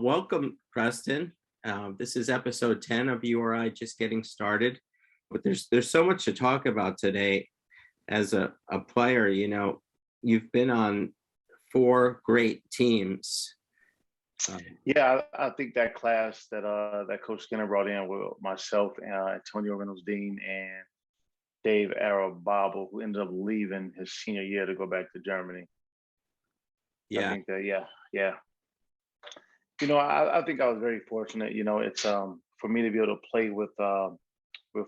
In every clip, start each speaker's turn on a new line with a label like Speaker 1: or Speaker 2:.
Speaker 1: Welcome, Preston. This is episode 10 of You or I Just Getting Started. But there's so much to talk about today. As a player, you've been on four great teams.
Speaker 2: Yeah, I think that class that Coach Skinner brought in with myself, Antonio Reynolds Dean, and Dave Arababo, who ended up leaving his senior year to go back to Germany.
Speaker 1: Yeah.
Speaker 2: I think that, yeah. I think I was very fortunate. It's for me to be able to play with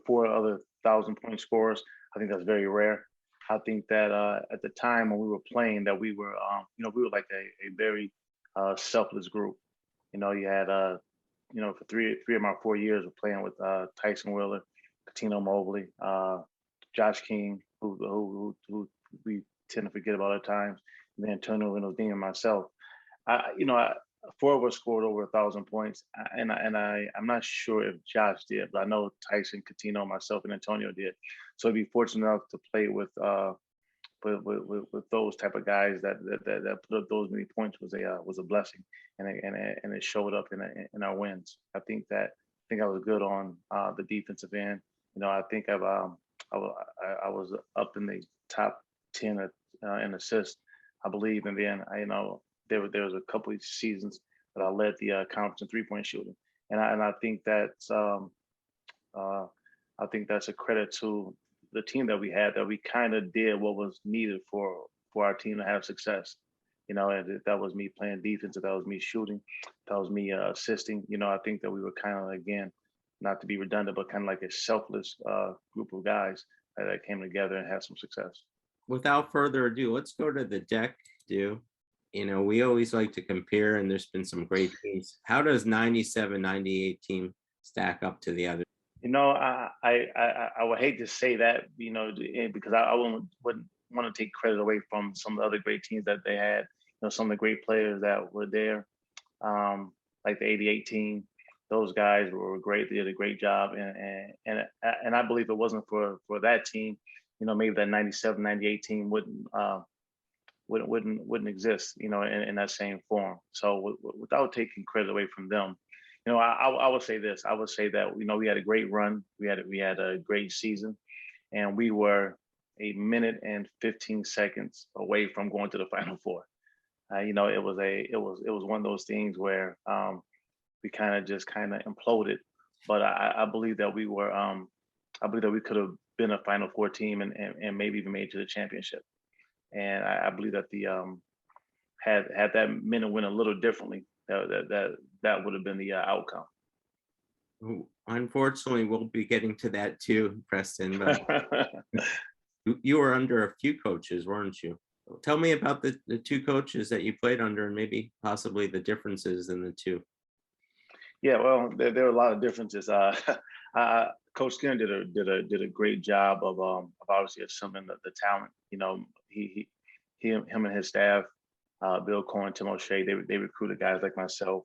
Speaker 2: four other 1,000-point scorers. I think that's very rare. I think that at the time when we were playing, that we were like a very selfless group. You had for three of my 4 years of playing with Tyson Wheeler, Katino Mobley, Josh King, who we tend to forget about at times, and then Antonio Reynolds Dean and myself. Four of us scored over 1,000 points, and I'm not sure if Josh did, but I know Tyson, Katino, myself, and Antonio did. So to be fortunate enough to play with those type of guys that put up those many points was a blessing, and it showed up in our wins. I think I was good on the defensive end. I think I was up in the top 10 in assists, I believe, and then there was a couple of seasons that I led the conference in 3-point shooting, and I think that's a credit to the team that we had, that we kind of did what was needed for our team to have success. And that was me playing defense, that was me shooting, that was me assisting. I think that we were kind of, again, not to be redundant, but kind of like a selfless group of guys that came together and had some success.
Speaker 1: Without further ado, let's go to the deck, we always like to compare, and there's been some great teams. How does 97-98 team stack up to the other?
Speaker 2: I would hate to say that, because I wouldn't want to take credit away from some of the other great teams that they had. Some of the great players that were there, like the '88 team. Those guys were great. They did a great job, and I believe it wasn't for that team, maybe that 97-98 team wouldn't exist, in that same form. So without taking credit away from them, I would say this. I would say that we had a great run. We had a great season, and we were a minute and 15 seconds away from going to the Final Four. It was one of those things where we kind of imploded. But I believe that we were I believe that we could have been a Final Four team and maybe even made it to the championship. And I believe that the had that minute went a little differently, that would have been the outcome.
Speaker 1: Unfortunately, we'll be getting to that too, Preston. But you were under a few coaches, weren't you? Tell me about the two coaches that you played under, and maybe possibly the differences in the two.
Speaker 2: Yeah, well, there are a lot of differences. Coach Skinner did a great job of obviously assembling the talent. Him and his staff, Bill Cohen, Tim O'Shea, they recruited guys like myself,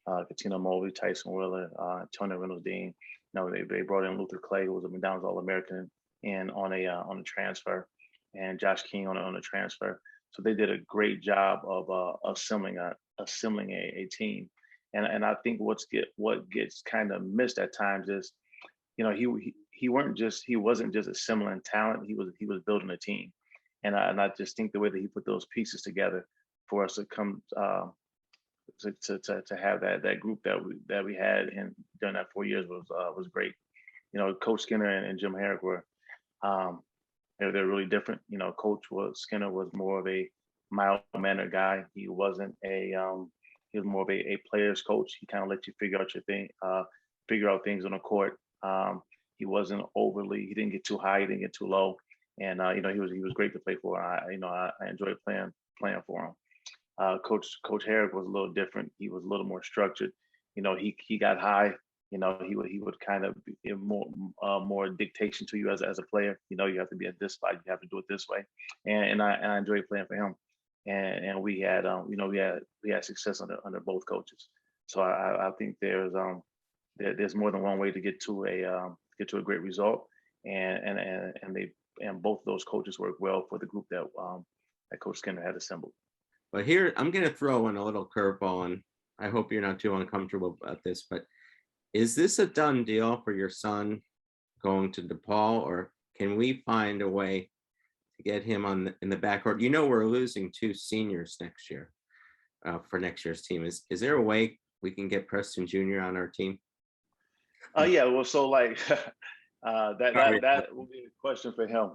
Speaker 2: Katino Mobley, Tyson Wheeler, Antonio Reynolds Dean. They brought in Luther Clay, who was a McDonald's All-American, and on a transfer, and Josh King on a transfer. So they did a great job of assembling a team. And I think what gets kind of missed at times is, he wasn't just assembling talent. He was building a team, and I just think the way that he put those pieces together for us to come to have that group that we had during that 4 years was great. Coach Skinner and Jim Harrick were they're really different. Skinner was more of a mild-mannered guy. He wasn't he was more of a player's coach. He kind of let you figure out things on the court. He wasn't he didn't get too high, he didn't get too low. And he was great to play for. I enjoyed playing for him. Coach Harrick was a little different. He was a little more structured. He got high. He would kind of give more dictation to you as a player. You have to be at this spot. You have to do it this way. And I enjoyed playing for him. And we had success under both coaches. So I think there's more than one way to get to a great result, and both of those coaches work well for the group that Coach Skinner had assembled.
Speaker 1: But here I'm going to throw in a little curveball, and I hope you're not too uncomfortable about this, but is this a done deal for your son going to DePaul, or can we find a way to get him in the backcourt? You know, we're losing 2 seniors next year for next year's team. Is there a way we can get Preston Jr. on our team?
Speaker 2: Yeah. Well, so like that will be a question for him.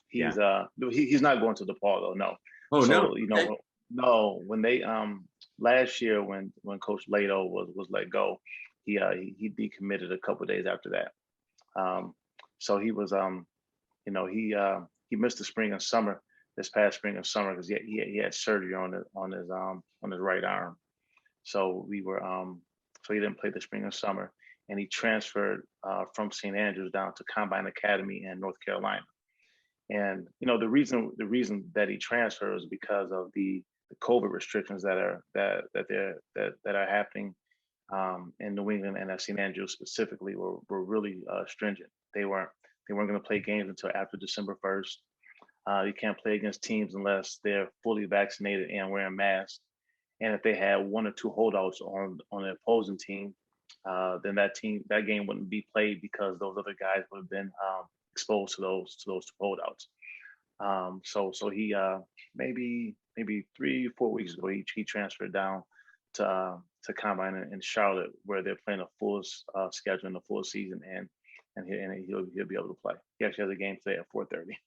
Speaker 2: He's not going to DePaul though. No.
Speaker 1: Oh,
Speaker 2: so,
Speaker 1: no.
Speaker 2: You know, no. When they last year when Coach Lato was let go, he decommitted a couple of days after that. So he was you know, he missed the spring and summer, this past spring and summer, because he had surgery on his right arm. So we were so he didn't play the spring and summer, and he transferred from St. Andrews down to Combine Academy in North Carolina. And you know, the reason that he transferred is because of the COVID restrictions that are happening in New England and at St. Andrews specifically were really stringent. They weren't going to play games until after December 1st. You can't play against teams unless they're fully vaccinated and wearing masks. And if they had 1 or 2 holdouts on the opposing team, then that game wouldn't be played because those other guys would have been exposed to those holdouts. So he maybe 3-4 weeks ago he transferred down to Combine in Charlotte, where they're playing a full schedule in the full season, and he'll be able to play. He actually has a game today at 4:30.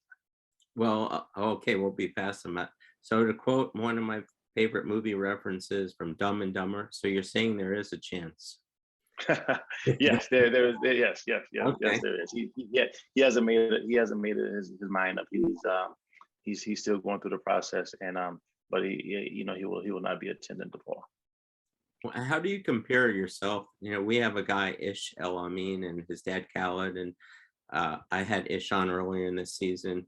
Speaker 1: Well, okay, we'll be fast on that. So to quote one of my favorite movie references from Dumb and Dumber, so you're saying there is a chance?
Speaker 2: Yes, there is. Yes,
Speaker 1: Okay.
Speaker 2: yes, there is. He hasn't made his mind up. He's still going through the process, and but he will not be attending DePaul.
Speaker 1: How do you compare yourself? You know, we have a guy, Ish El Amin, and his dad Khaled, and I had Ish on earlier in this season.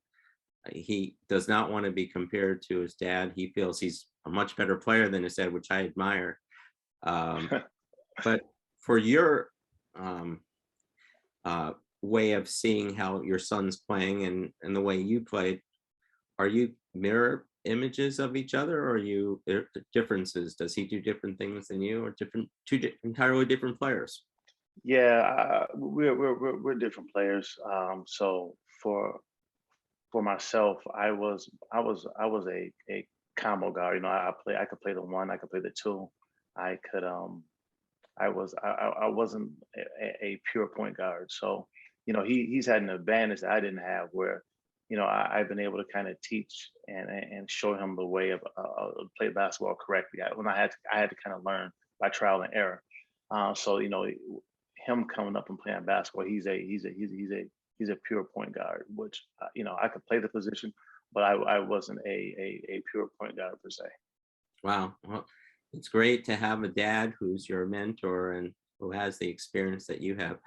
Speaker 1: He does not want to be compared to his dad. He feels he's a much better player than his dad, which I admire. But for your way of seeing how your son's playing and the way you played, are you mirror images of each other, or are you differences? Does he do different things than you, or entirely different players?
Speaker 2: Yeah, we're different players. So for myself, I was a combo guard. You know, I could play the 1, I could play the 2. I wasn't a pure point guard. So, you know, he's had an advantage that I didn't have, where, you know, I've been able to kind of teach and show him the way of play basketball correctly. I had to kind of learn by trial and error. So, you know, him coming up and playing basketball, he's a pure point guard, which you know, I could play the position, but I wasn't a pure point guard per se.
Speaker 1: Wow. Well, it's great to have a dad who's your mentor and who has the experience that you have.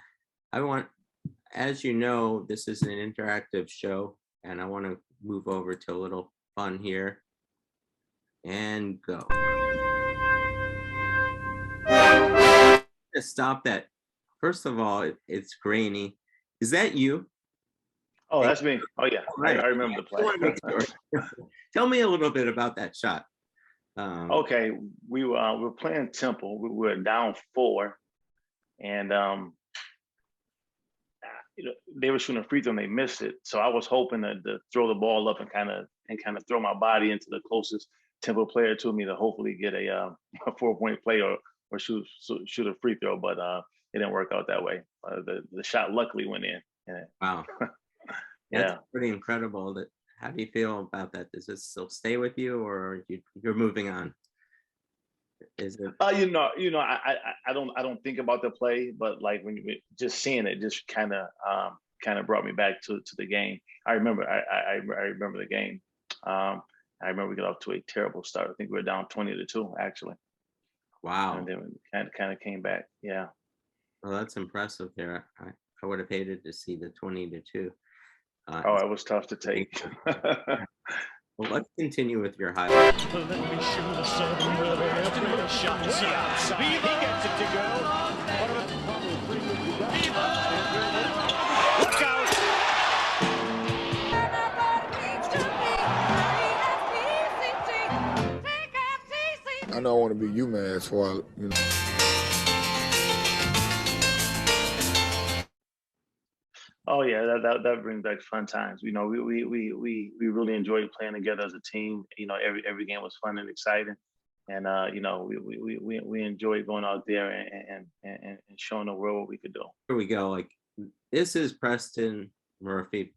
Speaker 1: As you know, this is an interactive show, and I want to move over to a little fun here. And go. Just stop that. First of all, it's grainy. Is that you?
Speaker 2: Oh, that's me. Oh yeah, right. I remember the play.
Speaker 1: Tell me a little bit about that shot.
Speaker 2: Okay, we were playing Temple. We were down 4, and you know, they were shooting a free throw and they missed it. So I was hoping to throw the ball up and kind of throw my body into the closest Temple player to me to hopefully get a 4-point play or shoot a free throw. But it didn't work out that way. The shot luckily went in. Yeah. Wow.
Speaker 1: That's pretty incredible. How do you feel about that? Does this still stay with you, or you're moving on? Is it?
Speaker 2: You know, I don't think about the play, but like when you just seeing it, just kind of brought me back to the game. I remember the game. I remember we got off to a terrible start. I think we were down 20-2 actually.
Speaker 1: Wow.
Speaker 2: And then we kind of came back. Yeah.
Speaker 1: Well, that's impressive there. I would have hated to see the 20-2.
Speaker 2: It was tough to take.
Speaker 1: Well, let's continue with your highlights.
Speaker 3: Let me shoot a 7 with a shot outside. He gets it to go. Look out!
Speaker 4: I know I want to be UMass for, you know.
Speaker 2: Oh yeah, that brings back fun times. You know, we really enjoyed playing together as a team. You know, every game was fun and exciting, and you know, we enjoyed going out there and showing the world what we could do.
Speaker 1: Here we go. Like, this is Preston Murphy,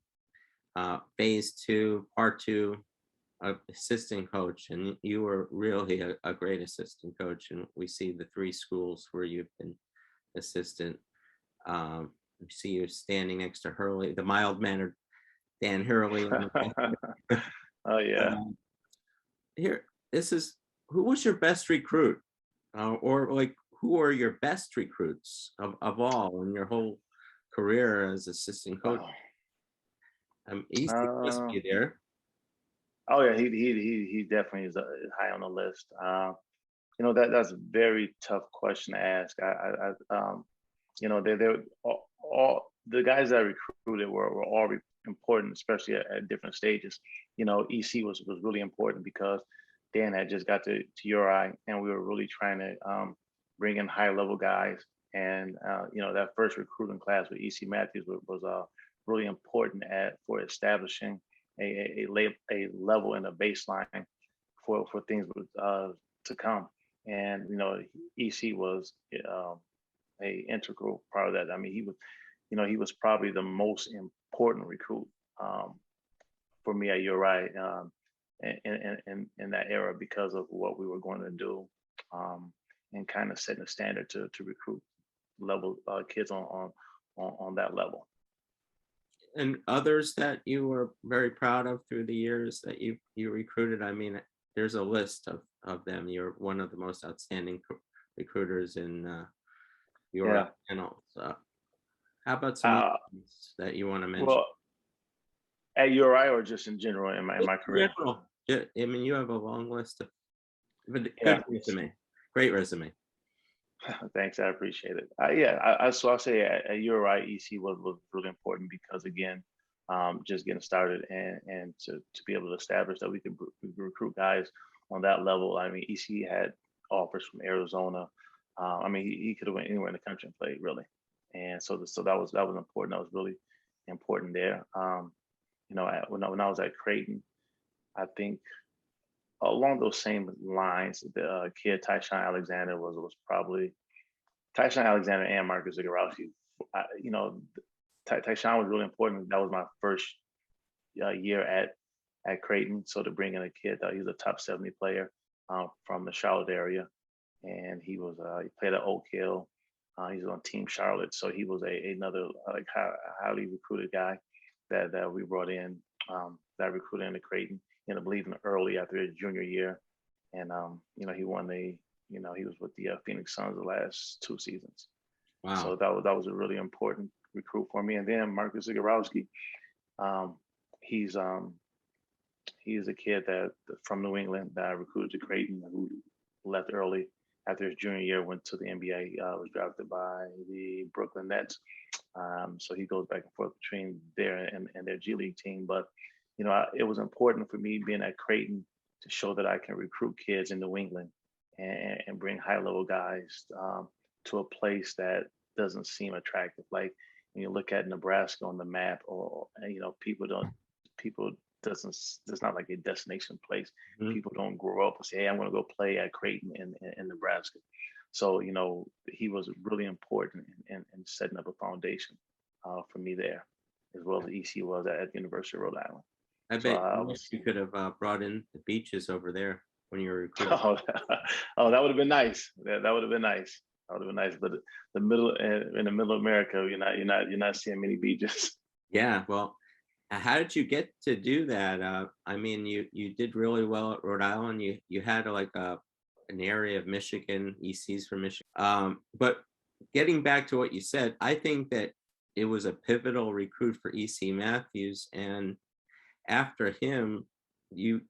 Speaker 1: phase 2, part 2 of assistant coach, and you were really a great assistant coach. And we see the 3 schools where you've been assistant. We see you standing next to Hurley, the mild-mannered Dan Hurley.
Speaker 2: Oh yeah.
Speaker 1: Here, this is, who was your best recruit, or like, who are your best recruits of all in your whole career as assistant coach? He's must be there.
Speaker 2: Oh yeah, he definitely is high on the list. You know, that's a very tough question to ask. You know, they're all the guys that I recruited were all important, especially at different stages. You know, EC was really important because Dan had just got to URI, and we were really trying to bring in high level guys. And you know, that first recruiting class with EC Matthews was really important for establishing a level and a baseline for things to come. And you know, EC was a integral part of that. I mean, he was probably the most important recruit for me at URI in that era because of what we were going to do, and kind of setting a standard to recruit level kids on that level.
Speaker 1: And others that you were very proud of through the years that you recruited? I mean, there's a list of them. You're one of the most outstanding recruiters in your channel. So how about some that you want to mention?
Speaker 2: Well, at URI or just in general in my career?
Speaker 1: Yeah, I mean, you have a long list of good resume. Great resume.
Speaker 2: Thanks, I appreciate it. So I'll say at URI, EC was really important because, again, just getting started and to be able to establish that we could recruit guys on that level. I mean, EC had offers from Arizona. I mean, he could have went anywhere in the country and played, really. And so that was important. That was really important there. You know, when I was at Creighton, I think along those same lines, the kid Tyshawn Alexander was probably Tyshawn Alexander and Marcus Zagorowski. You know, Tyshawn was really important. That was my first year at Creighton. So to bring in a kid, he's a top 70 player from the Charlotte area, and he played at Oak Hill. He's on Team Charlotte, so he was another like highly recruited guy that we brought in, that recruited into Creighton. You know, believing early after his junior year, and you know, he was with the Phoenix Suns the last 2 seasons.
Speaker 1: Wow!
Speaker 2: So that was a really important recruit for me. And then Marcus Zagorowski, he's a kid that from New England that I recruited to Creighton, who left early after his junior year, went to the NBA, was drafted by the Brooklyn Nets. So he goes back and forth between there and their G League team. But you know, it was important for me being at Creighton to show that I can recruit kids in New England and bring high level guys to a place that doesn't seem attractive. Like when you look at Nebraska on the map, or you know, it's not like a destination place. Mm-hmm. People don't grow up and say, hey, I'm going to go play at Creighton in Nebraska. So, you know, he was really important in setting up a foundation for me there, as well as EC was at the University of Rhode Island.
Speaker 1: I bet you could have brought in the beaches over there when you were recruiting.
Speaker 2: Oh, that would have been nice. That would have been nice. That would have been nice. But in the middle of America, you're not seeing many beaches.
Speaker 1: Yeah. Well, how did you get to do that? I mean, you did really well at Rhode Island. You had like an area of Michigan, ECs from Michigan. But getting back to what you said, I think that it was a pivotal recruit for EC Matthews, and after him, you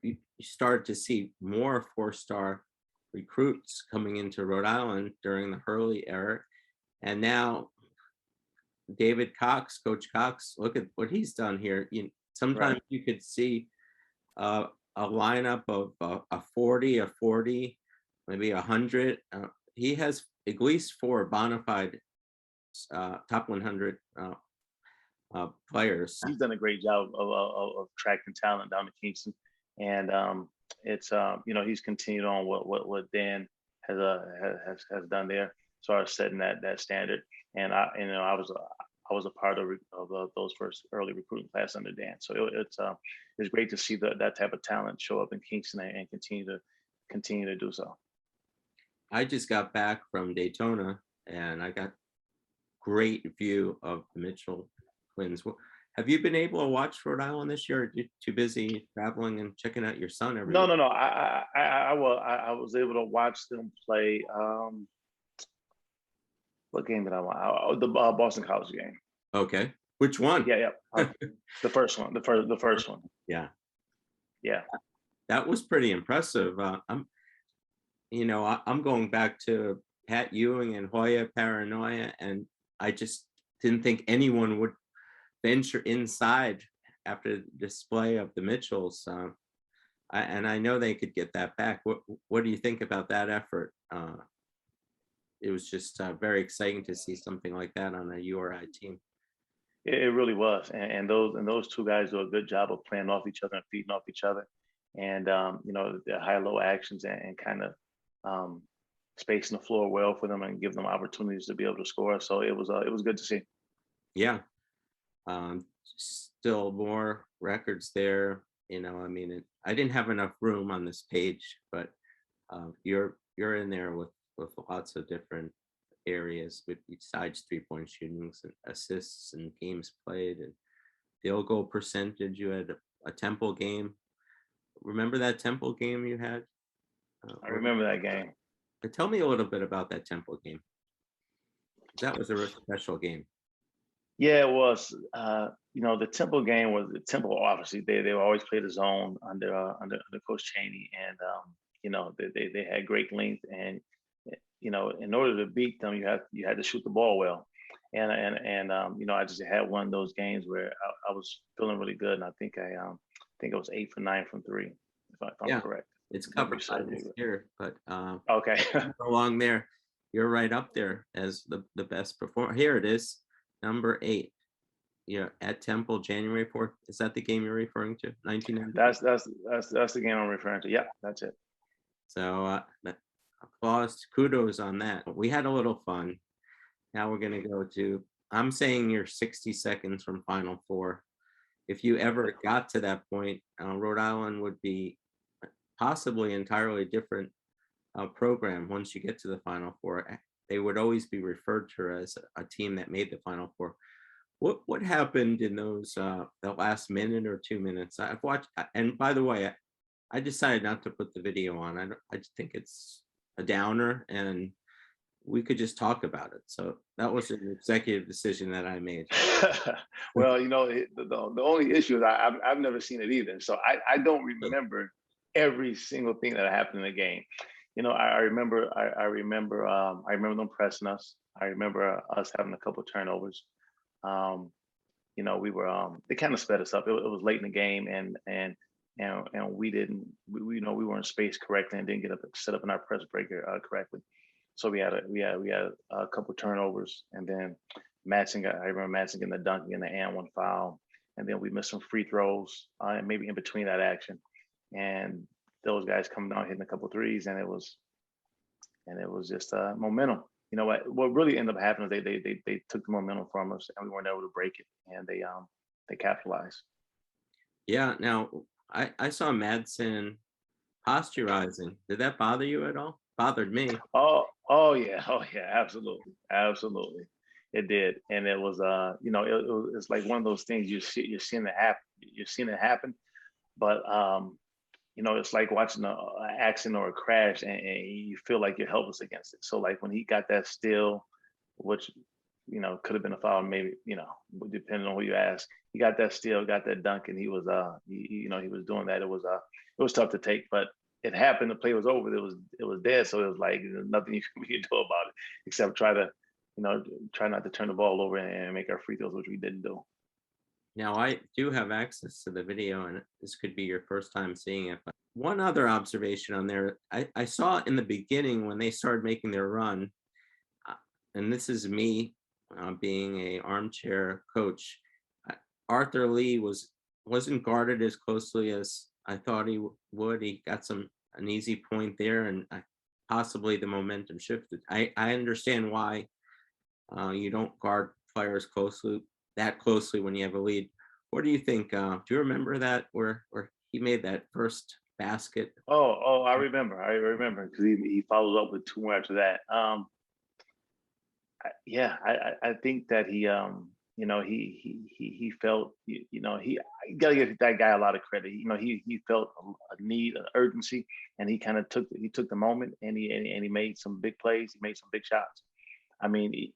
Speaker 1: started to see more 4-star recruits coming into Rhode Island during the Hurley era. And now David Cox, Coach Cox, look at what he's done here. Sometimes you could see a lineup of a 40, maybe 100. He has at least 4 bona fide top 100 players.
Speaker 2: He's done a great job of attracting talent down to Kingston, and it's he's continued on what Dan has done there as far as setting that standard. And I was a part of those first early recruiting class under Dan, so it's great to see that type of talent show up in Kingston and continue to do so.
Speaker 1: I just got back from Daytona, and I got great view of the Mitchell twins. Have you been able to watch Rhode Island this year? Or you're too busy traveling and checking out your son every week?
Speaker 2: No. I was able to watch them play. What game did I watch? The Boston College game.
Speaker 1: Okay, which one?
Speaker 2: Yeah. The first one. The first one.
Speaker 1: Yeah.
Speaker 2: That
Speaker 1: was pretty impressive. I'm going back to Pat Ewing and Hoya Paranoia, and I just didn't think anyone would venture inside after the display of the Mitchells. And I know they could get that back. What do you think about that effort? It was just very exciting to see something like that on a URI team.
Speaker 2: It really was, and those two guys do a good job of playing off each other and feeding off each other, and the high-low actions and kind of spacing the floor well for them and give them opportunities to be able to score. So it was good to see.
Speaker 1: Yeah. Still more records there. I didn't have enough room on this page, but you're in there with lots of different areas with besides 3-point shootings and assists and games played and field goal percentage. You had a Temple game. Remember that Temple game you had?
Speaker 2: I remember that game.
Speaker 1: But tell me a little bit about that Temple game. That was a real special game.
Speaker 2: Yeah, it was. The Temple game was the Temple. Obviously, they always played a zone under Coach Chaney, and they had great length, and in order to beat them, you had to shoot the ball well, and I just had one of those games where I was feeling really good, and I think I was 8 for 9 from 3, if I'm correct.
Speaker 1: It's covered by this year, but
Speaker 2: okay,
Speaker 1: along there, you're right up there as the best performer. Here it is, number 8. At Temple, January 4th. Is that the game you're referring to? 1990.
Speaker 2: That's the game I'm referring to. Yeah, that's it.
Speaker 1: So applause, kudos on that. We had a little fun. Now we're gonna go to. I'm saying you're 60 seconds from Final Four. If you ever got to that point, Rhode Island would be possibly entirely different program once you get to the Final Four. They would always be referred to as a team that made the Final Four. What happened in those the last minute or 2 minutes? I've watched, and by the way, I decided not to put the video on. I just think it's a downer, and we could just talk about it. So that was an executive decision that I made.
Speaker 2: Well, the only issue is I've never seen it either, so I don't remember every single thing that happened in the game. I remember them pressing us. I remember us having a couple of turnovers. We were they kind of sped us up. It was late in the game, and we weren't spaced correctly and didn't get set up in our press breaker correctly. So we had a couple of turnovers, and then I remember Madsen getting the dunk and the and one foul, and then we missed some free throws, maybe in between that action, and those guys coming down hitting a couple of threes, and it was just momentum. What really ended up happening is they took the momentum from us, and we weren't able to break it, and they capitalized.
Speaker 1: Yeah. Now I saw Madsen posturizing. Did that bother you at all? Bothered me.
Speaker 2: Oh yeah, absolutely. It did, and it was it's like one of those things you're seeing it happen, but it's like watching an accident or a crash, and you feel like you're helpless against it. So like when he got that steal, which could have been a foul, maybe depending on who you ask, he got that steal, got that dunk, and he was he was doing that. It was tough to take, but it happened. The play was over. It was dead. So it was like there's nothing you can do about it except try not to turn the ball over and make our free throws, which we didn't do. Now
Speaker 1: I do have access to the video, and this could be your first time seeing it, but one other observation on there, I saw in the beginning when they started making their run, and this is me being a armchair coach. uh, Arthur Lee wasn't guarded as closely as I thought he would. He got an easy point there, and possibly the momentum shifted. I understand why you don't guard players that closely when you have a lead. What do you think? Do you remember that where he made that first basket?
Speaker 2: I remember because he followed up with two more after that. I think that he felt, you got to give that guy a lot of credit. He felt a need, an urgency, and he kind of took the moment, and he made some big plays. He made some big shots. I mean,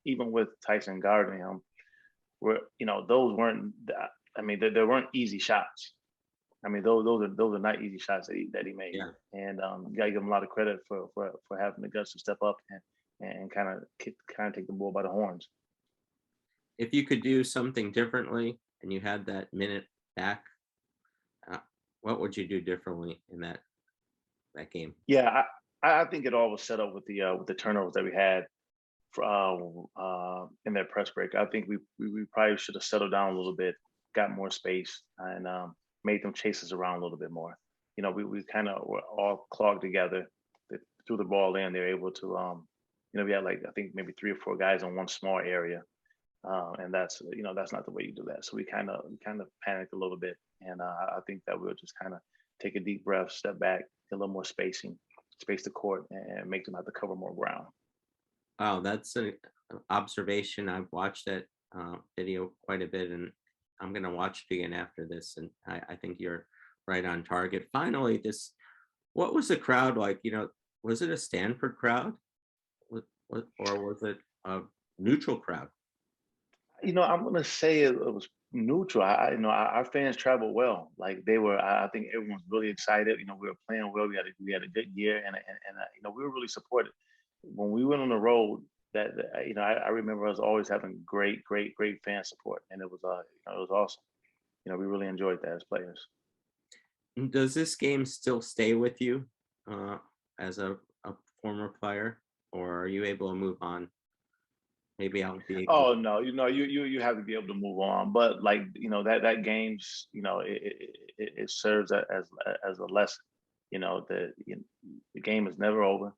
Speaker 2: even with Tyson guarding him, those weren't. I mean, there weren't easy shots. I mean, those are not easy shots that he made.
Speaker 1: Yeah.
Speaker 2: And you gotta give him a lot of credit for having the guts to step up and kind of take the bull by the horns.
Speaker 1: If you could do something differently and you had that minute back, what would you do differently in that game?
Speaker 2: Yeah, I think it all was set up with the turnovers that we had in that press break. I think we probably should have settled down a little bit, got more space, and made them chase us around a little bit more. We kind of were all clogged together. They threw the ball in. They were able to, we had I think maybe 3 or 4 guys in one small area, and that's not the way you do that. So we kind of panicked a little bit, and I think that we'll just kind of take a deep breath, step back, get a little more spacing, space the court, and make them have to cover more ground.
Speaker 1: Wow, that's an observation. I've watched that video quite a bit, and I'm going to watch it again after this. And I think you're right on target. Finally, what was the crowd like? Was it a Stanford crowd? Or was it a neutral crowd?
Speaker 2: I'm going to say it was neutral. Our fans traveled well. Like they were, I think everyone's really excited. We were playing well. We had a good year, and we were really supported. When we went on the road, I remember us always having great fan support, and it was awesome. We really enjoyed that as players.
Speaker 1: Does this game still stay with you as a former player, or are you able to move on? Maybe I'll be.
Speaker 2: Oh no, you have to be able to move on. But that game's it serves as a lesson. The game is never over.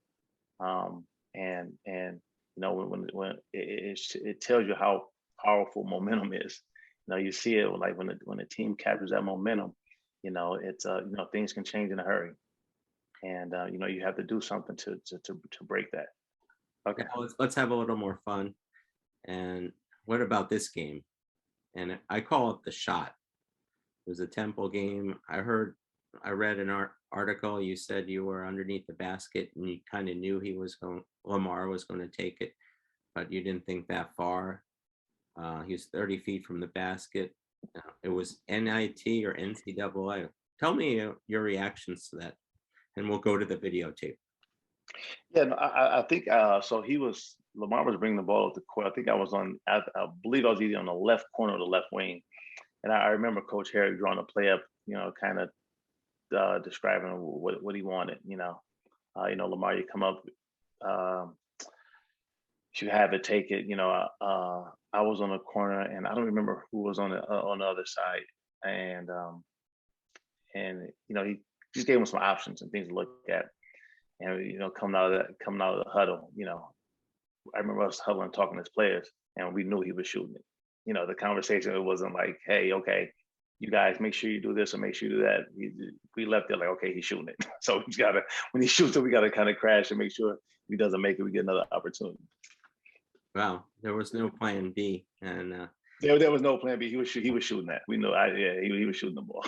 Speaker 2: And when it tells you how powerful momentum is. You see it when the team captures that momentum. It's things can change in a hurry, and you have to do something to break that.
Speaker 1: Okay, let's have a little more fun. And what about this game? And I call it the shot. It was a Temple game. I read an article. You said you were underneath the basket and you kind of knew Lamar was going to take it, but you didn't think that far. He was 30 feet from the basket. It was NIT or NCAA. Tell me your reactions to that, and we'll go to the videotape.
Speaker 2: Yeah, no, I think so. Lamar was bringing the ball up the court. I think I believe I was either on the left corner or the left wing, and I remember Coach Harrick drawing a play up, kind of describing what he wanted. Lamar, you come up, you have it, take it. I was on the corner, and I don't remember who was on the other side, and he just gave him some options and things to look at. And coming out of the huddle, I remember us huddling, talking as players, and we knew he was shooting it. The conversation, it wasn't like, "Hey, okay, you guys make sure you do this or make sure you do that." We left it like, "Okay, he's shooting it." So when he shoots it, we gotta kind of crash and make sure if he doesn't make it, we get another opportunity.
Speaker 1: Wow, there was no plan B, and
Speaker 2: there was no plan B. He was shooting that. We know. He was shooting the ball.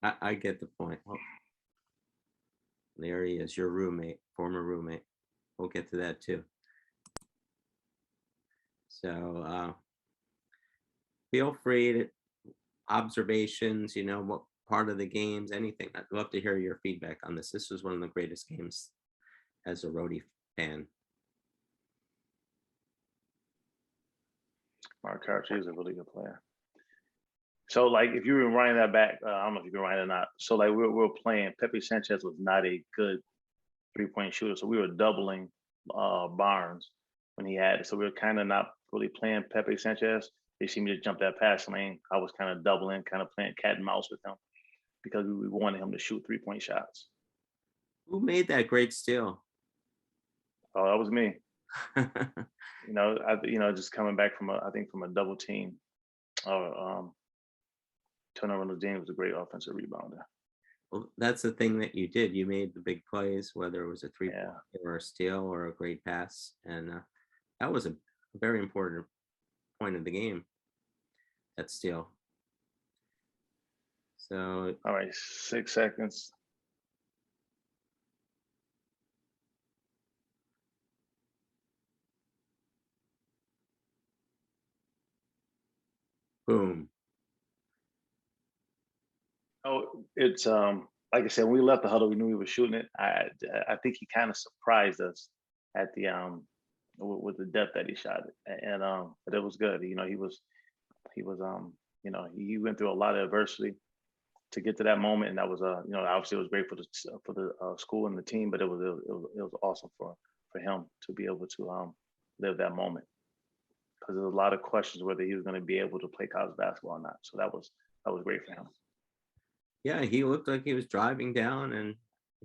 Speaker 1: I get the point. Well, there he is, your former roommate. We'll get to that too. So feel free to observations, what part of the games, anything. I'd love to hear your feedback on this. This was one of the greatest games as a Rhody fan.
Speaker 2: Marc is a really good player. So like if you were running that back, I don't know if you can run it or not. So like we were playing. Pepe Sanchez was not a good 3-point shooter, so we were doubling Barnes when he had it. So we were kind of not really playing Pepe Sanchez. They see me to jump that pass lane. I was kind of doubling, kind of playing cat and mouse with him because we wanted him to shoot 3-point shots.
Speaker 1: Who made that great steal?
Speaker 2: Oh, that was me. Just coming back from a double team. Turner Reynolds James was a great offensive rebounder.
Speaker 1: Well, that's the thing that you did. You made the big plays, whether it was a 3-point or a steal or a great pass, and that was a very important point of the game. That steal. So,
Speaker 2: all right, 6 seconds.
Speaker 1: boom.
Speaker 2: Oh, it's like I said, when we left the huddle, we knew we were shooting it. I think he kind of surprised us at the with the depth that he shot it, and but it was good. He was he went through a lot of adversity to get to that moment, and that was obviously it was great for the school and the team, but it was awesome for him to be able to live that moment, because there's a lot of questions whether he was going to be able to play college basketball or not. So that was great for him.
Speaker 1: Yeah, he looked like he was driving down, and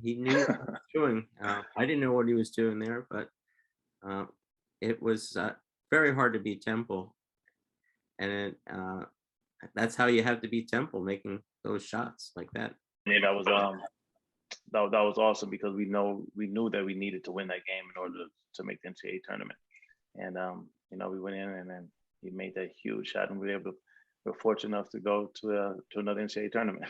Speaker 1: he knew what he was doing. I didn't know what he was doing there, but it was very hard to beat Temple, and that's how you have to beat Temple, making those shots like that.
Speaker 2: Yeah, that was awesome, because we knew that we needed to win that game in order to make the NCAA tournament, and we went in and then he made that huge shot, and we were fortunate enough to go to another NCAA tournament.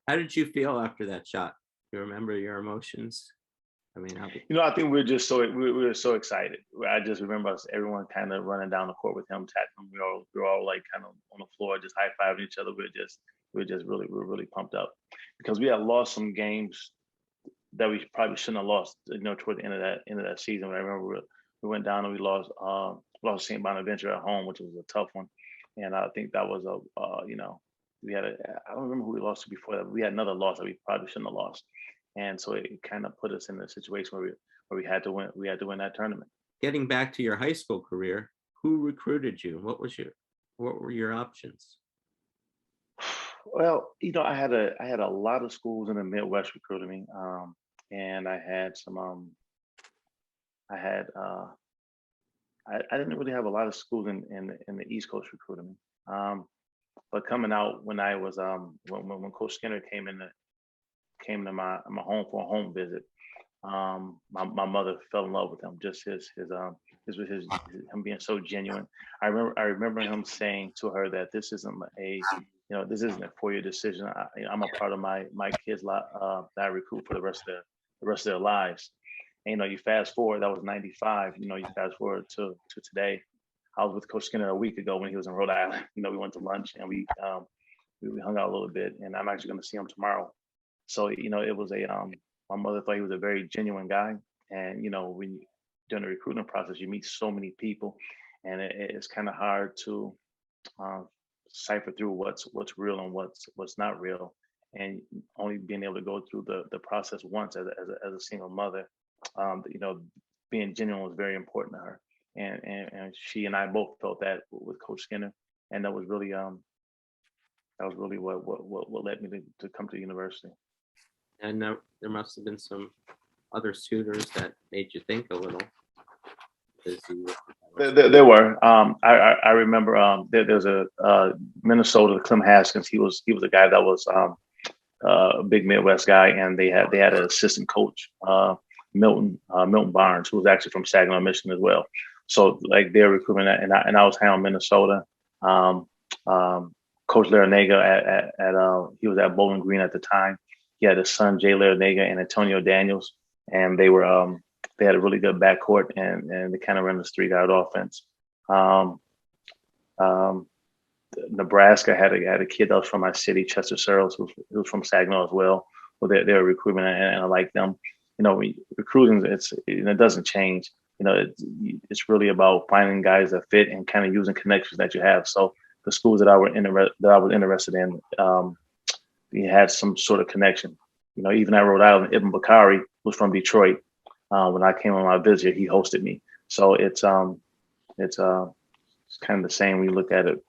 Speaker 1: How did you feel after that shot? Do you remember your emotions? I mean,
Speaker 2: I think we were so excited. I just remember everyone kind of running down the court with him, tackling. We were all like kind of on the floor, just high fiving each other. We were really pumped up, because we had lost some games that we probably shouldn't have lost. Toward the end of that season. I remember we went down and we lost St. Bonaventure at home, which was a tough one, and I think that was we had I don't remember who we lost to before that. But we had another loss that we probably shouldn't have lost. And so it kind of put us in a situation where we had to win. We had to win that tournament.
Speaker 1: Getting back to your high school career, who recruited you? What were your options?
Speaker 2: Well, I had a lot of schools in the Midwest recruiting me, and I had some. I didn't really have a lot of schools in the East Coast recruiting me. But coming out when I was when Coach Skinner came to my home for a home visit, my mother fell in love with him. Just him being so genuine. I remember him saying to her that this isn't a 4-year decision. I'm a part of my kids' that I recruit for the rest of their lives. And, you fast forward, that was 95. You fast forward to today. I was with Coach Skinner a week ago when he was in Rhode Island. We went to lunch and we hung out a little bit, and I'm actually going to see him tomorrow. So, it was my mother thought he was a very genuine guy. And, when during the recruitment process, you meet so many people, and it's kind of hard to cipher through what's real and what's not real. And only being able to go through the process once as a single mother, being genuine was very important to her. And she and I both felt that with Coach Skinner, and that was really what led me to come to the university.
Speaker 1: And there must have been some other suitors that made you think a little.
Speaker 2: There were. I remember there's a Minnesota, Clem Haskins. He was a guy that was a big Midwest guy, and they had an assistant coach, Milton Barnes, who was actually from Saginaw, Michigan as well. So like their recruitment, and I was high on Minnesota. Coach Larinaga he was at Bowling Green at the time. He had his son Jay Larinaga and Antonio Daniels, and they had a really good backcourt, and they kind of ran this 3-guard offense. Nebraska had a kid that was from my city, Chester Searles, who was from Saginaw as well. Well, they're recruitment, and I like them. Recruiting, it doesn't change. It's really about finding guys that fit and kind of using connections that you have. So the schools that I was interested in, we had some sort of connection. You know, even at Rhode Island, Ibn Bakari was from Detroit. When I came on my visit, he hosted me. So it's kind of the same when you look at it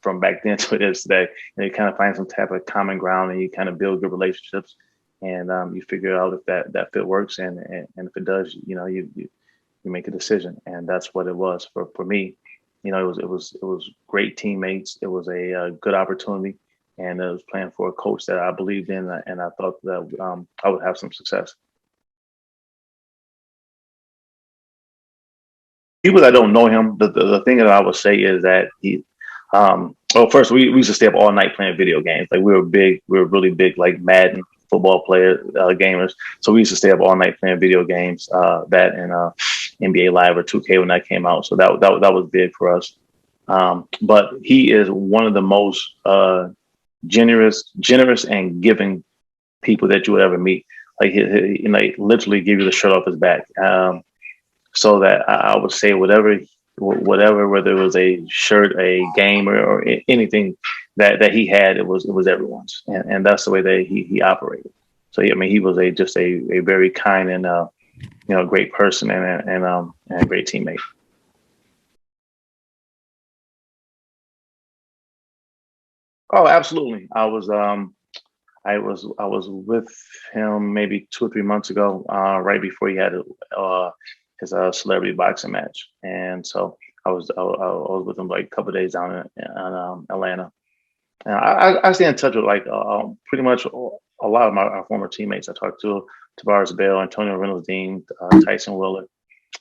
Speaker 2: from back then to it is today. You kind of find some type of common ground, and you kind of build good relationships, and you figure out if that fit works, and if it does, you know, you make a decision, and that's what it was for me. You know, it was great teammates. It was a good opportunity, and it was playing for a coach that I believed in, and I thought that I would have some success. People that don't know him, the thing that I would say is that he, well, first we used to stay up all night playing video games. Like we were really big, like Madden football player gamers. So we used to stay up all night playing video games, that and NBA Live or 2K when that came out. So that was big for us. But he is one of the most generous and giving people that you would ever meet. Like he like literally give you the shirt off his back. So that I would say whatever, whether it was a shirt, a game, or anything that he had, it was everyone's, and that's the way that he operated. So yeah, I mean, he was just a very kind and you know, great person and a great teammate. Oh, absolutely. I was with him maybe 2 or 3 months ago, right before he had his celebrity boxing match, and so I was with him like a couple of days down in Atlanta. And I stay in touch with like pretty much a lot of my former teammates. I talked to Tavares Bell, Antonio Reynolds Dean, Tyson Willard.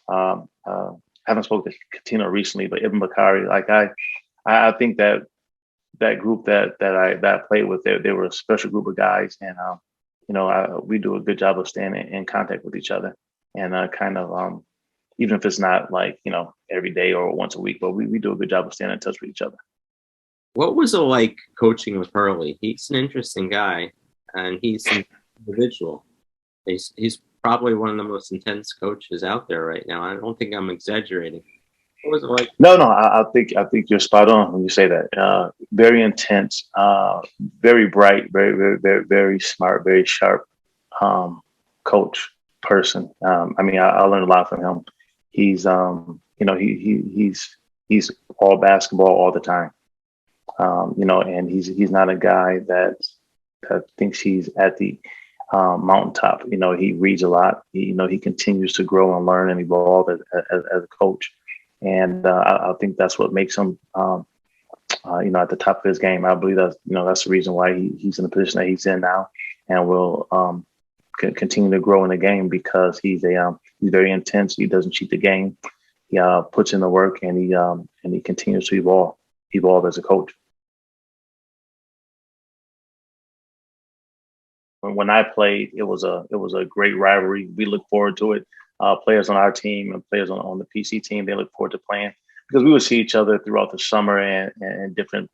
Speaker 2: Haven't spoken to Katina recently, but Ibn Bakari. Like I think that group that I played with, they were a special group of guys, and you know, we do a good job of staying in contact with each other, and kind of even if it's not like, you know, every day or once a week, but we do a good job of staying in touch with each other.
Speaker 1: What was it like coaching with Hurley? He's an interesting guy, and he's an individual. He's probably one of the most intense coaches out there right now. I don't think I'm exaggerating. What was it like?
Speaker 2: No, I think you're spot on when you say that. Very intense, very bright, very smart, very sharp coach person. I mean, I learned a lot from him. He's you know, he's all basketball all the time. You know, and he's not a guy that thinks he's at the mountaintop. You know, he reads a lot. You know, he continues to grow and learn and evolve as a coach. And I think that's what makes him, you know, at the top of his game. I believe that's, you know, that's the reason why he's in the position that he's in now, and will continue to grow in the game, because he's very intense. He doesn't cheat the game. He puts in the work, and he continues to evolve as a coach. When I played, it was a great rivalry. We look forward to it. Players on our team and players on the PC team, they look forward to playing, because we would see each other throughout the summer and different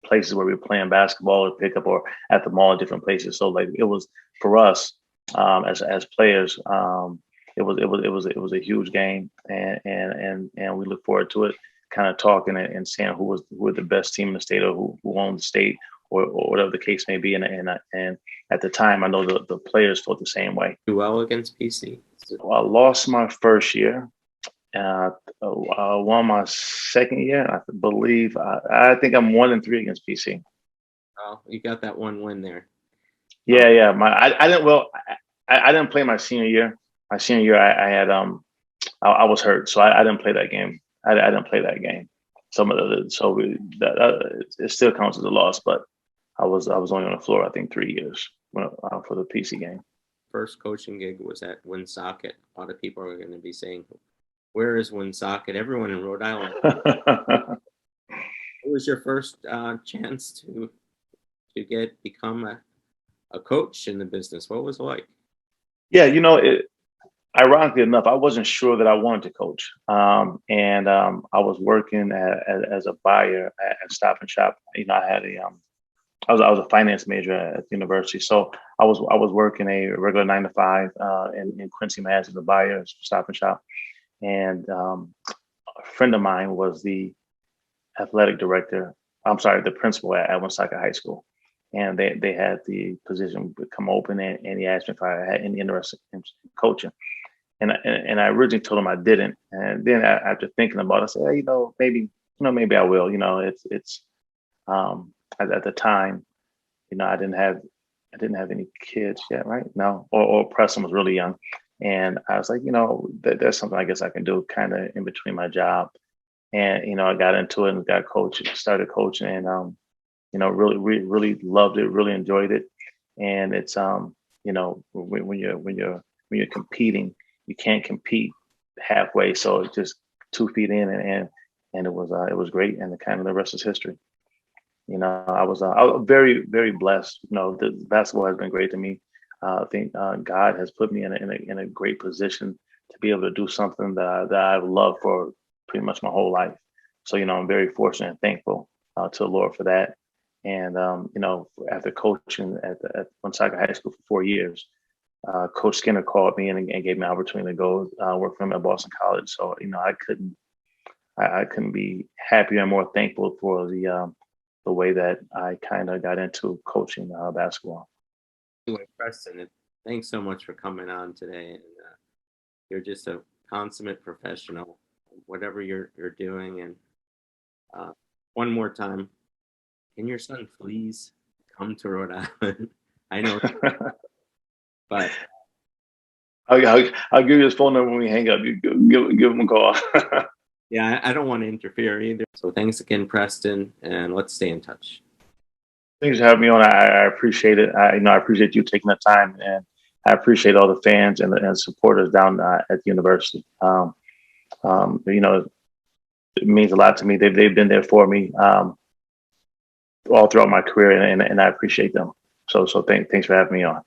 Speaker 2: places where we were playing basketball or pickup or at the mall, different places. So like it was for us as players, it was a huge game, and we look forward to it. Kind of talking and saying who were the best team in the state, or who owned the state, or whatever the case may be. And at the time, I know the players felt the same way.
Speaker 1: Do well against PC?
Speaker 2: I lost my first year. I won my second year. I believe. I think I'm 1-3 against PC.
Speaker 1: Oh, you got that one win there.
Speaker 2: Yeah. I didn't. Well, I didn't play my senior year. My senior year, I had I was hurt, so I didn't play that game. I didn't play that game. It still counts as a loss, but I was only on the floor, I think, 3 years for the PC game.
Speaker 1: First coaching gig was at Woonsocket. A lot of people are going to be saying, "Where is Woonsocket?" Everyone in Rhode Island. What was your first chance to become a coach in the business? What was it like?
Speaker 2: Yeah, you know, ironically enough, I wasn't sure that I wanted to coach, and I was working as a buyer at Stop and Shop. You know, I had I was a finance major at the university, so I was working a regular 9 to 5 in Quincy, Mass, as a buyer at Stop and Shop, and a friend of mine was the athletic director I'm sorry, the principal at Woonsocket High School, and they had the position come open, and he asked me if I had any interest in coaching, and I originally told him I didn't, and then after thinking about it, I said, hey, maybe I will. It's at the time, I didn't have any kids yet, right? No, or Preston was really young, and I was like, there's something I guess I can do kind of in between my job, and I got into it and started coaching, and really loved it, really enjoyed it, and it's when you're competing, you can't compete halfway, so it's just 2 feet in, and it was great, and the rest is history. I was very, very blessed. The basketball has been great to me. I think God has put me in a great position to be able to do something that I've loved for pretty much my whole life. So, I'm very fortunate and thankful to the Lord for that. And, after coaching at Woonsocket High School for 4 years, Coach Skinner called me and gave me an opportunity to go work for him at Boston College. So, I couldn't be happier and more thankful for the way that I kind of got into coaching basketball.
Speaker 1: Anyway, Preston, thanks so much for coming on today. And you're just a consummate professional, whatever you're doing. And one more time, can your son please come to Rhode Island? I know, but
Speaker 2: I'll give you his phone number when we hang up. You give him a call.
Speaker 1: yeah, I don't want to interfere either. So thanks again, Preston, and let's stay in touch.
Speaker 2: Thanks for having me on. I appreciate it. I appreciate you taking the time, and I appreciate all the fans and supporters down at the university. It means a lot to me. They've been there for me all throughout my career, and I appreciate them. So thanks for having me on.